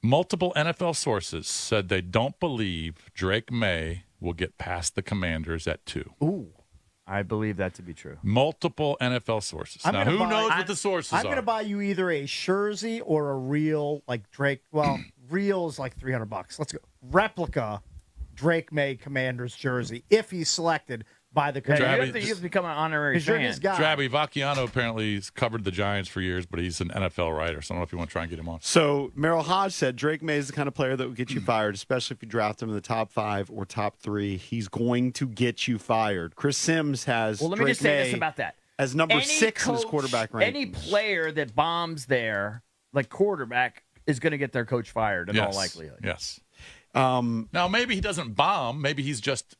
Multiple NFL sources said they don't believe Drake Maye will get past the Commanders at 2. Ooh. I believe that to be true. Multiple NFL sources. Now, who knows what the sources are? I'm going to buy you either a jersey or a real, like Drake. Well, real is like $300. Let's go. Replica Drake Maye Commanders jersey if he's selected by the Commanders. You have to become an honorary fan. Drabby Vacchiano apparently has covered the Giants for years, but he's an NFL writer, so I don't know if you want to try and get him on. So Merrill Hodge said Drake Maye is the kind of player that will get you fired, especially if you draft him in the top 5 or top 3. He's going to get you fired. Chris Sims has Well, let me Drake just say Maye this about that. as number 6 in his quarterback rankings. Any player that bombs there, like quarterback, is going to get their coach fired in all likelihood. Yes. Now, maybe he doesn't bomb. Maybe he's just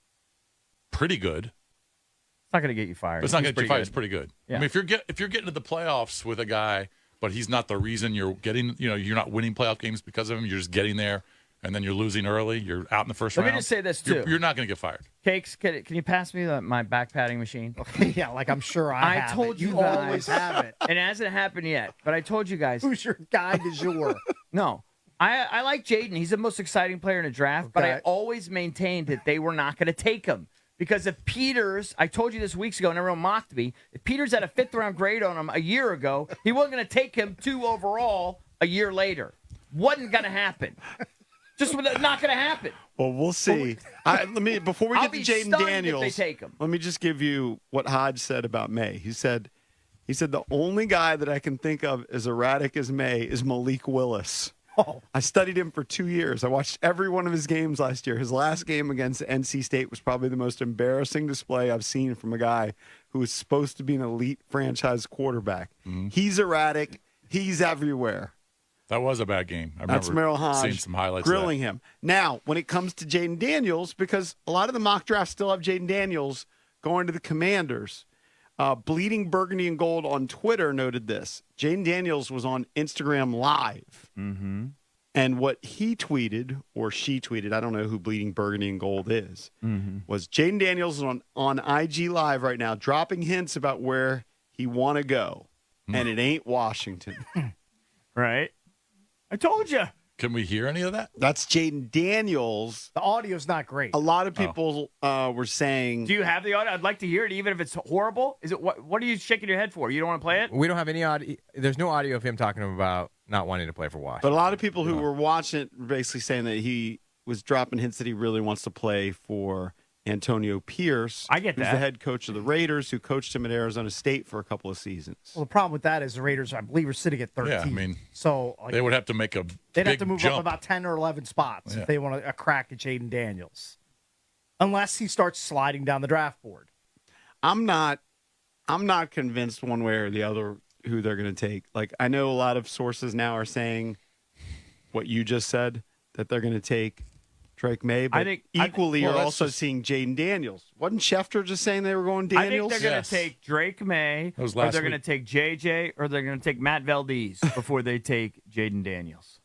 pretty good. It's not going to get you fired. But it's not going to get you fired. It's pretty good. Yeah. I mean, if you're getting to the playoffs with a guy, but he's not the reason you're getting, you're not winning playoff games because of him. You're just getting there, and then you're losing early. You're out in the first round. Let me just say this, too. You're not going to get fired. Cakes, can you pass me my back padding machine? Yeah, like I'm sure I have told it. you You guys. always have it. And it hasn't happened yet, but I told you guys. Who's your guy du jour? No. I like Jaden. He's the most exciting player in a draft, but I Okay. always maintained that they were not going to take him. Because if Peters, I told you this weeks ago, and everyone mocked me, if Peters had a 5th-round grade on him a year ago, he wasn't going to take him 2 overall a year later. Wasn't going to happen. Just not going to happen. Well, we'll see. Before we I'll get to be Jaden stunned if Daniels, they take him. let me just give you what Hodge said about May. He said the only guy that I can think of as erratic as May is Malik Willis. Oh. I studied him for 2 years. I watched every one of his games last year. His last game against NC State was probably the most embarrassing display I've seen from a guy who is supposed to be an elite franchise quarterback. Mm-hmm. He's erratic. He's everywhere. That was a bad game. I That's remember Merrill Hodge seeing some highlights grilling of that. him. Now, when it comes to Jaden Daniels, because a lot of the mock drafts still have Jaden Daniels going to the Commanders, Bleeding Burgundy and Gold on Twitter noted this. Jaden Daniels was on Instagram Live. Mm-hmm. And what he tweeted, or she tweeted, I don't know who Bleeding Burgundy and Gold is, was Jaden Daniels is on IG Live right now, dropping hints about where he want to go. And it ain't Washington. Right? I told you. Can we hear any of that? That's Jaden Daniels. The audio's not great. A lot of people were saying. Do you have the audio? I'd like to hear it, even if it's horrible. Is it what are you shaking your head for? You don't want to play it? We don't have any audio. There's no audio of him talking about not wanting to play for Washington. But a lot of people who were watching it were basically saying that he was dropping hints that he really wants to play for Antonio Pierce. I get who's that. the head coach of the Raiders, who coached him at Arizona State for a couple of seasons. Well, the problem with that is the Raiders, I believe, are sitting at 13. Yeah, I mean, so they would have to make a they'd big have to move jump. up about 10 or 11 spots Yeah. if they want a crack at Jaden Daniels, unless he starts sliding down the draft board. I'm not convinced one way or the other who they're going to take. Like, I know a lot of sources now are saying what you just said, that they're going to take Drake Maye, but equally you're also seeing Jaden Daniels. Wasn't Schefter just saying they were going Daniels? I think they're going to take Drake Maye, or they're going to take JJ, or they're going to take Matt Valdez before they take Jaden Daniels.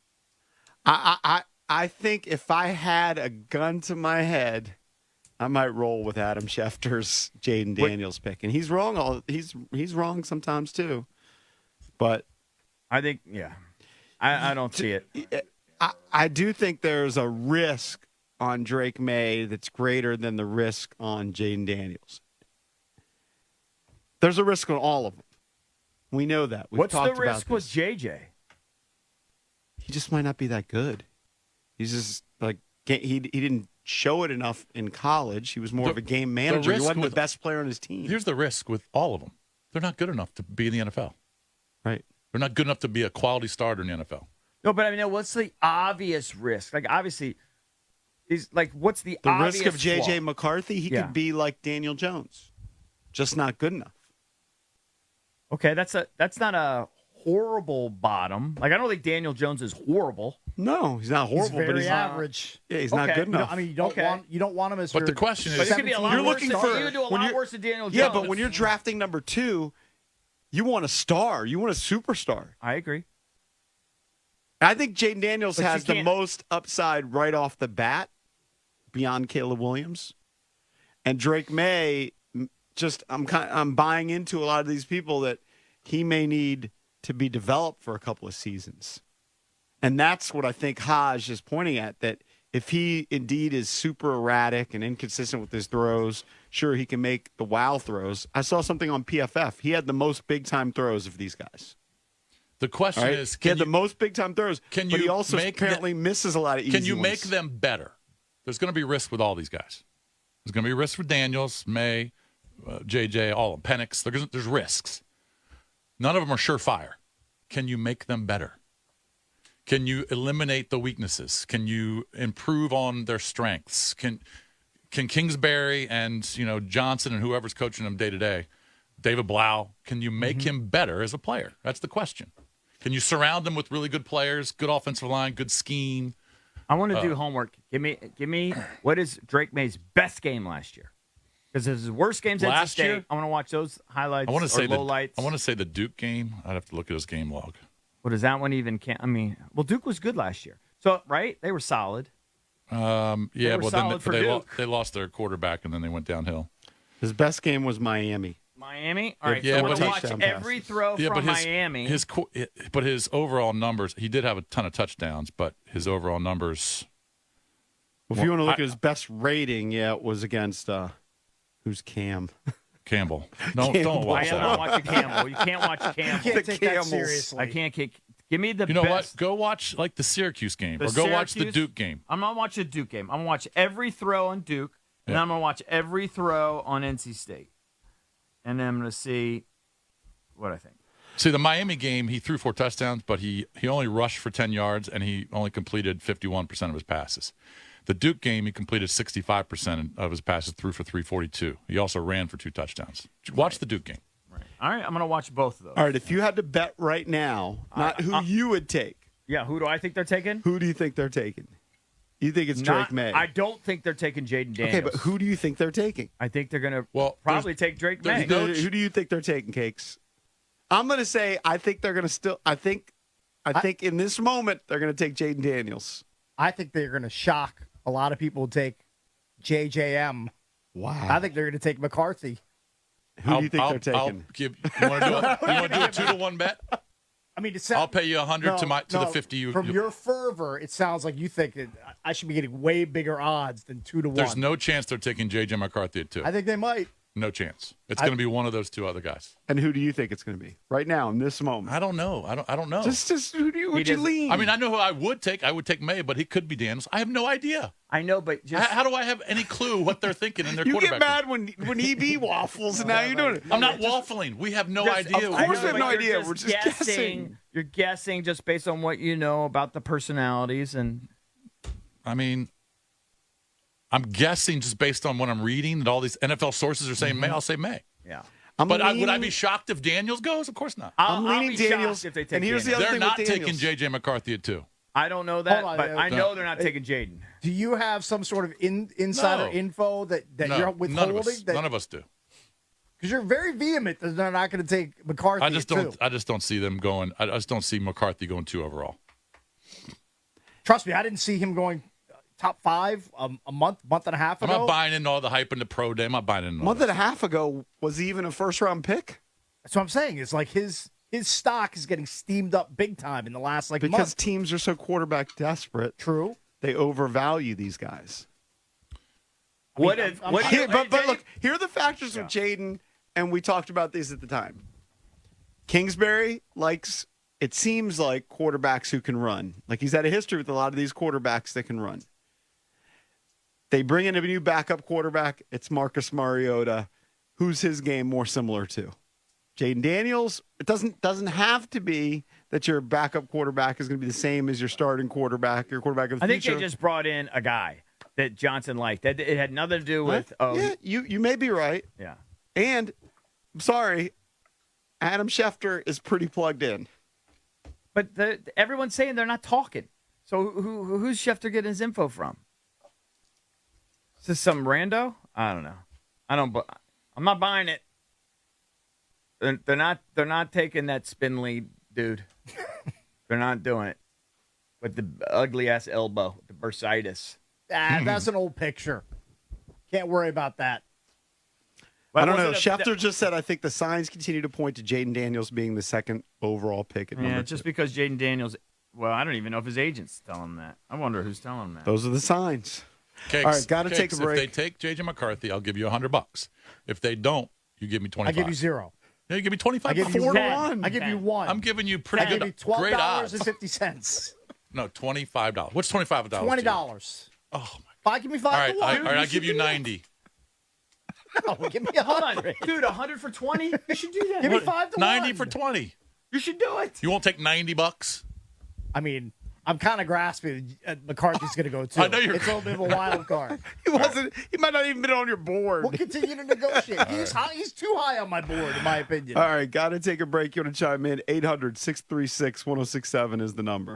I think if I had a gun to my head, I might roll with Adam Schefter's Jaden Daniels pick, and he's wrong. He's wrong sometimes too, but I think I don't see it. I do think there's a risk on Drake Maye that's greater than the risk on Jaden Daniels. There's a risk on all of them. We know that. What's the risk with JJ? He just might not be that good. He's just like he didn't show it enough in college. He was more of a game manager. He wasn't the best player on his team. Here's the risk with all of them. They're not good enough to be in the NFL. Right. They're not good enough to be a quality starter in the NFL. No, but I mean, what's the obvious risk? Like, obviously, what's the obvious risk of J.J. flaw? McCarthy? He could be like Daniel Jones, just not good enough. Okay, that's not a horrible bottom. Like, I don't think Daniel Jones is horrible. No, he's not horrible, He's but he's average. Yeah, he's not good enough. You don't want him as. But the question is, But it could be a lot you're worse. looking You for could do a lot worse than Daniel Jones. Yeah, but when you're drafting number 2, you want a star. You want a superstar. I agree. I think Jaden Daniels But has the most upside right off the bat, beyond Caleb Williams, and Drake Maye. I'm buying into a lot of these people that he may need to be developed for a couple of seasons. And that's what I think Haj is pointing at, that if he indeed is super erratic and inconsistent with his throws, sure, he can make the wow throws. I saw something on PFF. He had the most big-time throws of these guys. The question Right? is, He had the most big-time throws, but he also apparently misses a lot of easy Can you ones. make them better? There's going to be risk with all these guys. There's going to be risk with Daniels, May, JJ, all of them, Penix. There's risks. None of them are surefire. Can you make them better? Can you eliminate the weaknesses? Can you improve on their strengths? Can Kingsbury and Johnson and whoever's coaching them day to day, David Blau, can you make him better as a player? That's the question. Can you surround them with really good players, good offensive line, good scheme? I want to do homework. Give me what is Drake Maye's best game last year? Because his worst games at Last State. year? I want to watch those highlights. I want to say lowlights. I want to say the Duke game. I'd have to look at his game log. What does that one even count? I mean, well, Duke was good last year. So right, they were solid. Yeah, were well solid for then Duke. they lost their quarterback and then they went downhill. His best game was Miami. Miami. All right, Yeah, so I want but to watch touchdown every throw Yeah, from but Miami. but his overall numbers, he did have a ton of touchdowns, but his overall numbers. Well, if you want to look at his best rating, it was against who's Cam? Campbell. No, Campbell. don't I watch am that. not watching Campbell. You can't watch You Campbell. can't take that Camels. seriously. I can't kick. Give me the You know best. what? Go watch like the Syracuse game, The or go watch the Syracuse- Duke game. I'm not watching the Duke game. I'm gonna watch every throw on Duke, and Yeah. I'm gonna watch every throw on NC State, and then I'm gonna see what I think. See, the Miami game, he threw 4 touchdowns, but he only rushed for 10 yards, and he only completed 51% of his passes. The Duke game, he completed 65% of his passes, threw for 342. He also ran for 2 touchdowns. Watch the Duke game. Right. All right, I'm gonna watch both of those. All right, if you had to bet right now, not who you would take, Yeah, who do I think they're taking? who do you think they're taking? You think it's Drake Maye? I don't think they're taking Jaden Daniels. Okay, but who do you think they're taking? I think they're gonna Well, take Drake there's Maye. no- Who do you think they're taking, Cakes? I'm going to say I think they're going to still. I think in this moment they're going to take Jaden Daniels. I think they're going to shock a lot of people. Take JJM. Wow. I think they're going to take McCarthy. Who do you think they're taking? You want to do a 2-to-1 bet? I mean, I'll pay you 100 to the 50. From your fervor, it sounds like you think that I should be getting way bigger odds than 2-to-1. There's no chance they're taking J.J. McCarthy at 2. I think they might. No chance. It's going to be one of those 2 other guys. And who do you think it's going to be right now in this moment? I don't know. I don't know. Just who do you would you lean? I mean, I know who I would take. I would take May, but he could be Daniels. I have no idea. I know, but just How do I have any clue what they're thinking in their you quarterback? get mad when EB waffles, and now you're doing it. I'm not waffling. We have no Just- idea. of course I we have but no you're idea. We're just guessing. You're guessing just based on what you know about the personalities and I mean, I'm guessing just based on what I'm reading that all these NFL sources are saying May. I'll say May. yeah. But would I be shocked if Daniels goes? Of course not. I'm I'll leaning be shocked Daniels, if they take and here's the Daniels. other They're thing with not taking Daniels. J.J. McCarthy at 2. I don't know that, Hold on, but I no. know they're not taking Jaden. Do you have some sort of insider No. info that No, you're none of withholding? us. None of us do. Because you're very vehement that they're not going to take McCarthy. I just at don't. 2. I just don't see them going. I just don't see McCarthy going 2 overall. Trust me, I didn't see him going top 5 a month and a half I'm ago. not buying into all the hype in the pro day. I'm not buying into A all month that. and a half ago, was he even a first-round pick? That's what I'm saying. It's like his stock is getting steamed up big time in the last Because month. teams are so quarterback desperate, True. they overvalue these guys. What mean, if? I'm- What I'm- do you, But look, here are the factors with Jaden, and we talked about these at the time. Kingsbury likes, it seems like, quarterbacks who can run. Like he's had a history with a lot of these quarterbacks that can run. They bring in a new backup quarterback. It's Marcus Mariota. Who's his game more similar to? Jaden Daniels. It doesn't have to be that your backup quarterback is going to be the same as your starting quarterback, your quarterback of the I think future. they just brought in a guy that Johnson liked. That it had nothing to do with. Yeah, you may be right. yeah. And I'm sorry, Adam Schefter is pretty plugged in. But everyone's saying they're not talking. So who's Schefter getting his info from? Is this some rando? I don't know. I'm not buying it. They're not taking that spin lead, dude. They're not doing it with the ugly ass elbow, the bursitis. That's an old picture. Can't worry about that. I don't know. Was it Schefter just said, I think the signs continue to point to Jaden Daniels being the second overall pick at number Yeah, 2. just because Jaden Daniels Well, I don't even know if his agent's telling him that. I wonder who's telling him that. Those are the signs. Cakes, All right, got to take a break. If they take J.J. McCarthy, I'll give you $100. If they don't, you give me 25. I give you 0. Yeah, you give me 25. I give you 4 to 10. 1. I give you 1. I'm giving you pretty I give good, you great odds. $12.50. No, $25. What's $25? $20. Oh Fine, give me 5 my! All right, to 1. all right, I'll give you 90. No, give me 100. Dude, 100 for 20? You should do that. Give me 5 to 1. 90 for 20. You should do it. You won't take $90? I mean, I'm kind of grasping. McCarthy's going to go too. I know you're. It's a little bit of a wild card. He wasn't. He might not even been on your board. We'll continue to negotiate. He's too high on my board, in my opinion. All right, got to take a break. You want to chime in? 800-636-1067 is the number.